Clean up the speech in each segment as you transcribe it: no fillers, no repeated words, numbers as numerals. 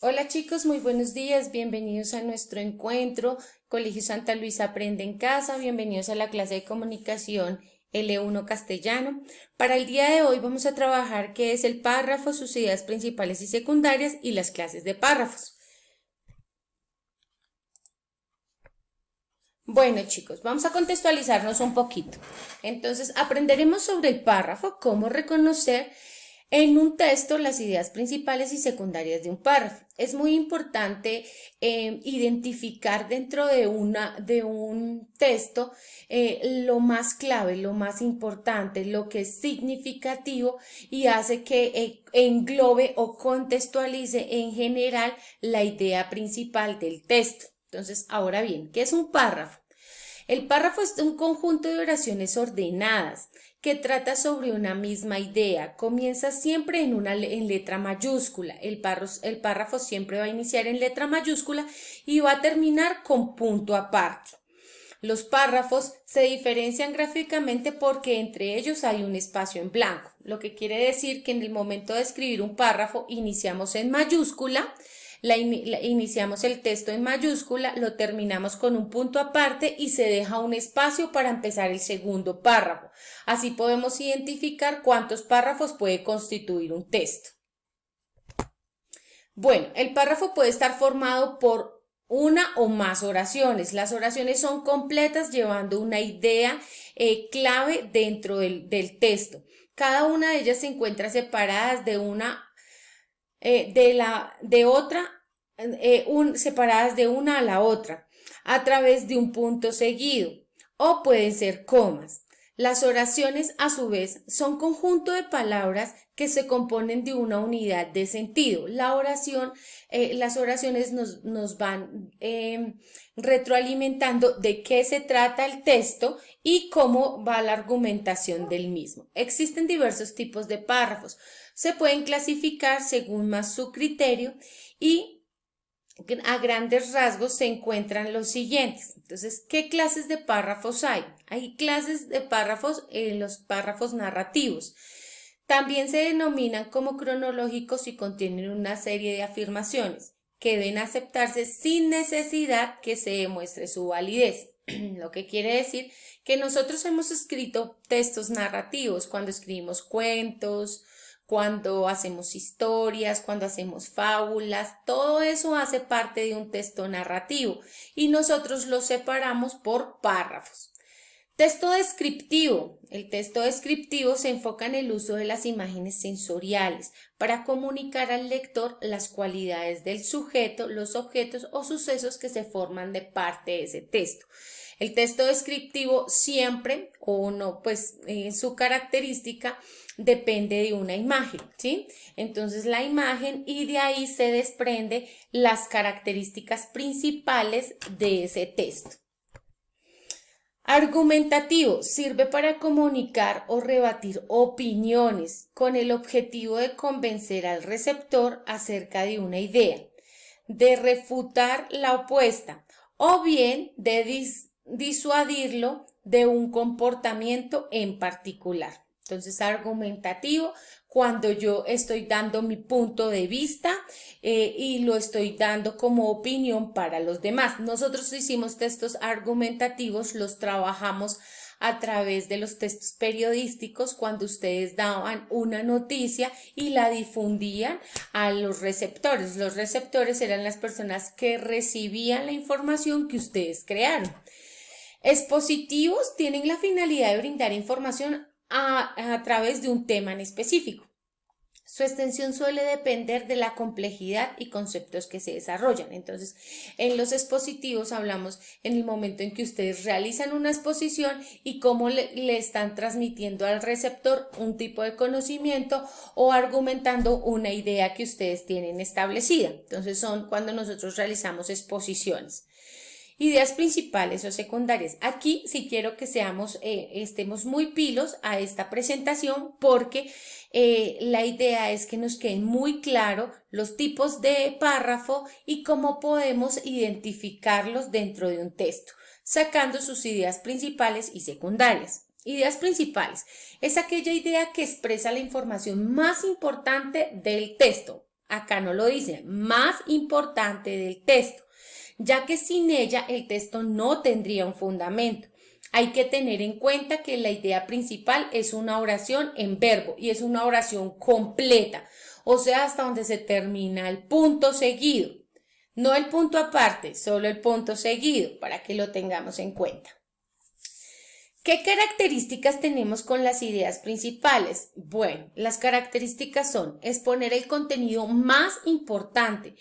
Hola chicos, muy buenos días, bienvenidos a nuestro encuentro. Colegio Santa Luisa Aprende en Casa, bienvenidos a la clase de comunicación L1 Castellano. Para el día de hoy vamos a trabajar qué es el párrafo, sus ideas principales y secundarias y las clases de párrafos. Bueno chicos, vamos a contextualizarnos un poquito. Entonces aprenderemos sobre el párrafo, cómo reconocer en un texto las ideas principales y secundarias de un párrafo. Es muy importante identificar dentro de un texto lo más clave, lo más importante, lo que es significativo y hace que englobe o contextualice en general la idea principal del texto. Entonces, ahora bien, ¿qué es un párrafo? El párrafo es un conjunto de oraciones ordenadas que trata sobre una misma idea. Comienza siempre en letra mayúscula. El párrafo siempre va a iniciar en letra mayúscula y va a terminar con punto aparte. Los párrafos se diferencian gráficamente porque entre ellos hay un espacio en blanco, lo que quiere decir que en el momento de escribir un párrafo iniciamos en mayúscula, iniciamos el texto en mayúscula, lo terminamos con un punto aparte y se deja un espacio para empezar el segundo párrafo. Así podemos identificar cuántos párrafos puede constituir un texto. Bueno, el párrafo puede estar formado por una o más oraciones. Las oraciones son completas llevando una idea clave dentro del texto. Cada una de ellas se encuentra separadas de otra, separadas de una a la otra a través de un punto seguido o pueden ser comas. Las oraciones, a su vez, son conjunto de palabras que se componen de una unidad de sentido. Las oraciones nos van retroalimentando de qué se trata el texto y cómo va la argumentación del mismo. Existen diversos tipos de párrafos. Se pueden clasificar según más su criterio y a grandes rasgos se encuentran los siguientes. Entonces, ¿qué clases de párrafos hay? Hay clases de párrafos en los párrafos narrativos. También se denominan como cronológicos y contienen una serie de afirmaciones que deben aceptarse sin necesidad que se demuestre su validez. Lo que quiere decir que nosotros hemos escrito textos narrativos cuando escribimos cuentos, cuando hacemos historias, cuando hacemos fábulas, todo eso hace parte de un texto narrativo y nosotros lo separamos por párrafos. Texto descriptivo. El texto descriptivo se enfoca en el uso de las imágenes sensoriales para comunicar al lector las cualidades del sujeto, los objetos o sucesos que se forman de parte de ese texto. El texto descriptivo siempre, o no, pues su característica depende de una imagen, ¿sí? Entonces la imagen y de ahí se desprende las características principales de ese texto. Argumentativo sirve para comunicar o rebatir opiniones con el objetivo de convencer al receptor acerca de una idea, de refutar la opuesta o bien de disuadirlo de un comportamiento en particular. Entonces, argumentativo, cuando yo estoy dando mi punto de vista y lo estoy dando como opinión para los demás. Nosotros hicimos textos argumentativos, los trabajamos a través de los textos periodísticos cuando ustedes daban una noticia y la difundían a los receptores. Los receptores eran las personas que recibían la información que ustedes crearon. Expositivos tienen la finalidad de brindar información a través de un tema en específico. Su extensión suele depender de la complejidad y conceptos que se desarrollan. Entonces, en los expositivos hablamos en el momento en que ustedes realizan una exposición y cómo le están transmitiendo al receptor un tipo de conocimiento o argumentando una idea que ustedes tienen establecida. Entonces, son cuando nosotros realizamos exposiciones. Ideas principales o secundarias. Aquí sí quiero que estemos muy pilos a esta presentación porque la idea es que nos queden muy claro los tipos de párrafo y cómo podemos identificarlos dentro de un texto, sacando sus ideas principales y secundarias. Ideas principales. Es aquella idea que expresa la información más importante del texto. acá no lo dice, más importante del texto, ya que sin ella el texto no tendría un fundamento. Hay que tener en cuenta que la idea principal es una oración en verbo y es una oración completa, o sea, hasta donde se termina el punto seguido. No el punto aparte, solo el punto seguido, para que lo tengamos en cuenta. ¿Qué características tenemos con las ideas principales? Bueno, las características son exponer el contenido más importante.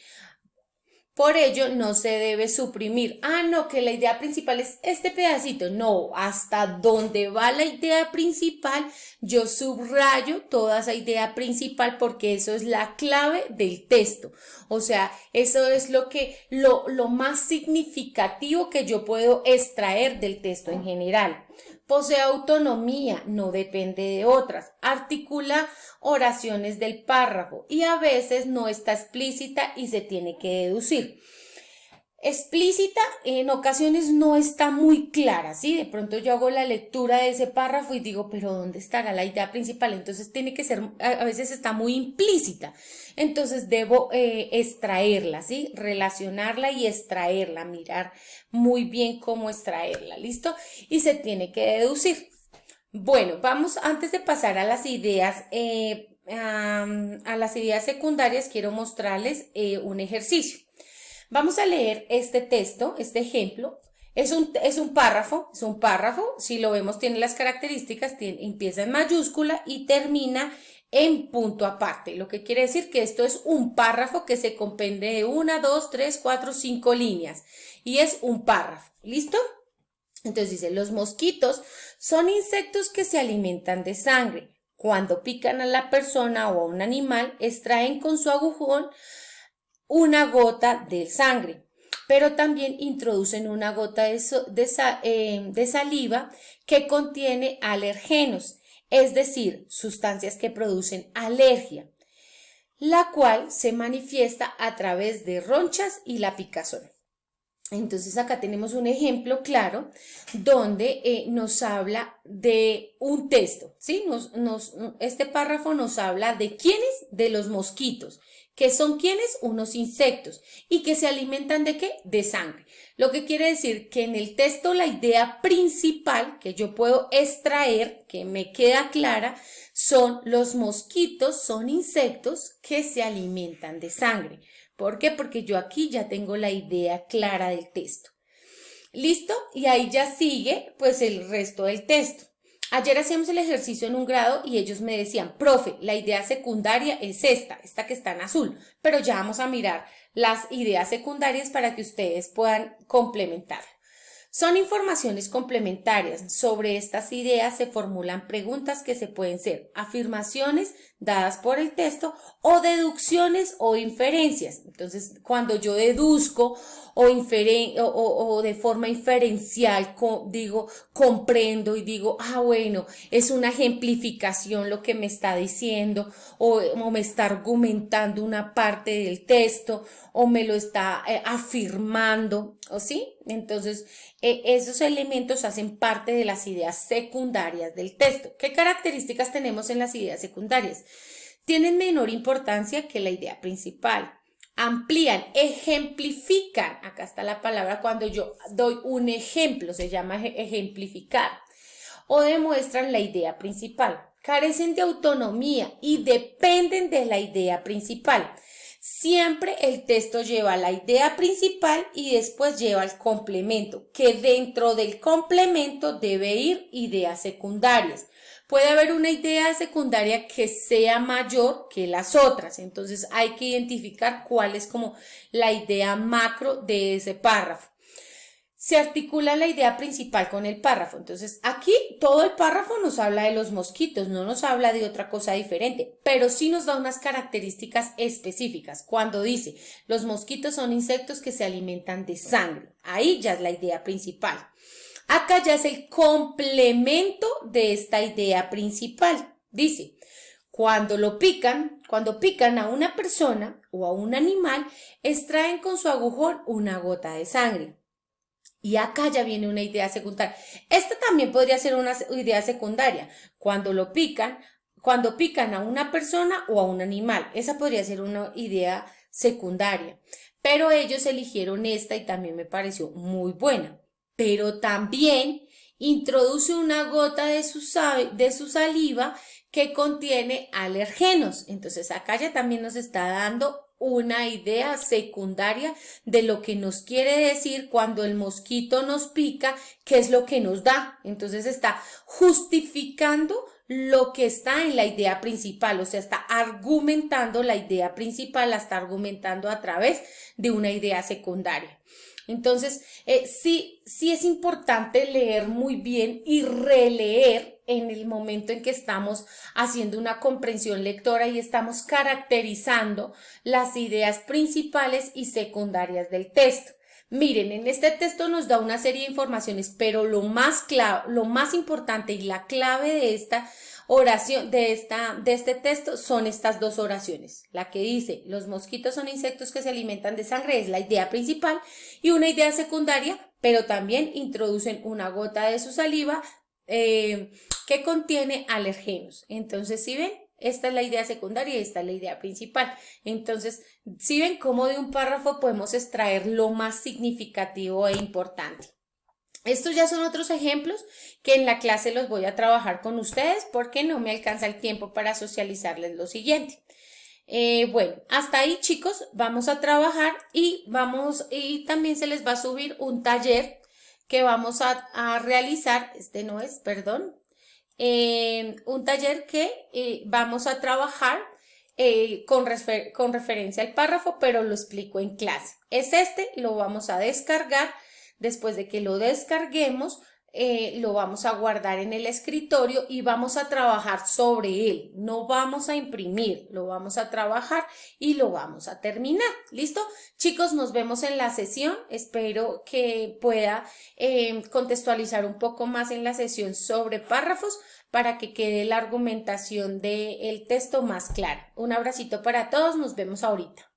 Por ello, no se debe suprimir. No, que la idea principal es este pedacito. No, hasta donde va la idea principal, yo subrayo toda esa idea principal porque eso es la clave del texto. O sea, eso es lo más significativo que yo puedo extraer del texto en general. Posee autonomía, no depende de otras. Articula oraciones del párrafo y a veces no está explícita y se tiene que deducir. Explícita en ocasiones no está muy clara, ¿sí? De pronto yo hago la lectura de ese párrafo y digo, pero ¿dónde estará la idea principal? Entonces tiene que ser, a veces está muy implícita. Entonces debo extraerla, ¿sí? Relacionarla y extraerla, mirar muy bien cómo extraerla, ¿listo? Y se tiene que deducir. Bueno, vamos, antes de pasar a las ideas, secundarias, quiero mostrarles un ejercicio. Vamos a leer este texto, este ejemplo. Es un párrafo, si lo vemos tiene las características, empieza en mayúscula y termina en punto aparte, lo que quiere decir que esto es un párrafo que se compende de 1, 2, 3, 4, 5 líneas y es un párrafo, ¿listo? Entonces dice, los mosquitos son insectos que se alimentan de sangre. Cuando pican a la persona o a un animal, extraen con su agujón una gota de sangre, pero también introducen una gota de saliva que contiene alergenos, es decir, sustancias que producen alergia, la cual se manifiesta a través de ronchas y la picazón. Entonces acá tenemos un ejemplo claro donde nos habla de un texto, ¿sí? Este párrafo nos habla de quiénes, de los mosquitos, que son quiénes, unos insectos, y que se alimentan de ¿qué? De sangre. Lo que quiere decir que en el texto la idea principal que yo puedo extraer, que me queda clara, son los mosquitos, son insectos que se alimentan de sangre. ¿Por qué? Porque yo aquí ya tengo la idea clara del texto. ¿Listo? Y ahí ya sigue pues el resto del texto. Ayer hacíamos el ejercicio en un grado y ellos me decían, profe, la idea secundaria es esta que está en azul, pero ya vamos a mirar las ideas secundarias para que ustedes puedan complementar. Son informaciones complementarias. Sobre estas ideas se formulan preguntas que se pueden ser afirmaciones dadas por el texto o deducciones o inferencias. Entonces, cuando yo deduzco o de forma inferencial comprendo y digo, bueno, es una ejemplificación lo que me está diciendo o me está argumentando una parte del texto o me lo está afirmando, ¿o sí? Entonces, esos elementos hacen parte de las ideas secundarias del texto. ¿Qué características tenemos en las ideas secundarias? Tienen menor importancia que la idea principal. Amplían, ejemplifican. Acá está la palabra cuando yo doy un ejemplo, se llama ejemplificar. O demuestran la idea principal. Carecen de autonomía y dependen de la idea principal. Siempre el texto lleva la idea principal y después lleva el complemento, que dentro del complemento debe ir ideas secundarias. Puede haber una idea secundaria que sea mayor que las otras, entonces hay que identificar cuál es como la idea macro de ese párrafo. Se articula la idea principal con el párrafo. Entonces, aquí todo el párrafo nos habla de los mosquitos, no nos habla de otra cosa diferente, pero sí nos da unas características específicas. Cuando dice, los mosquitos son insectos que se alimentan de sangre, ahí ya es la idea principal. Acá ya es el complemento de esta idea principal. Dice, cuando pican a una persona o a un animal, extraen con su agujón una gota de sangre. Y acá ya viene una idea secundaria. Esta también podría ser una idea secundaria. Cuando lo pican, cuando pican a una persona o a un animal. Esa podría ser una idea secundaria, pero ellos eligieron esta y también me pareció muy buena. Pero también introduce una gota de su saliva que contiene alergenos. Entonces acá ya también nos está dando una idea secundaria de lo que nos quiere decir cuando el mosquito nos pica, qué es lo que nos da. Entonces está justificando lo que está en la idea principal, o sea, está argumentando la idea principal, la está argumentando a través de una idea secundaria. Entonces, sí es importante leer muy bien y releer en el momento en que estamos haciendo una comprensión lectora y estamos caracterizando las ideas principales y secundarias del texto. Miren, en este texto nos da una serie de informaciones, pero lo más importante y la clave de esta oración, de este texto, son estas dos oraciones. La que dice, los mosquitos son insectos que se alimentan de sangre, es la idea principal, y una idea secundaria, pero también introducen una gota de su saliva que contiene alergenos. Entonces, ¿sí ven? Esta es la idea secundaria y esta es la idea principal. Entonces, ¿sí ven cómo de un párrafo podemos extraer lo más significativo e importante? Estos ya son otros ejemplos que en la clase los voy a trabajar con ustedes porque no me alcanza el tiempo para socializarles lo siguiente. Bueno, hasta ahí, chicos, vamos a trabajar y también se les va a subir un taller que vamos a realizar, un taller que vamos a trabajar con referencia al párrafo, pero lo explico en clase. Lo vamos a descargar. Después de que lo descarguemos, lo vamos a guardar en el escritorio y vamos a trabajar sobre él. No vamos a imprimir, lo vamos a trabajar y lo vamos a terminar. ¿Listo? Chicos, nos vemos en la sesión. Espero que pueda contextualizar un poco más en la sesión sobre párrafos para que quede la argumentación del texto más clara. Un abracito para todos, nos vemos ahorita.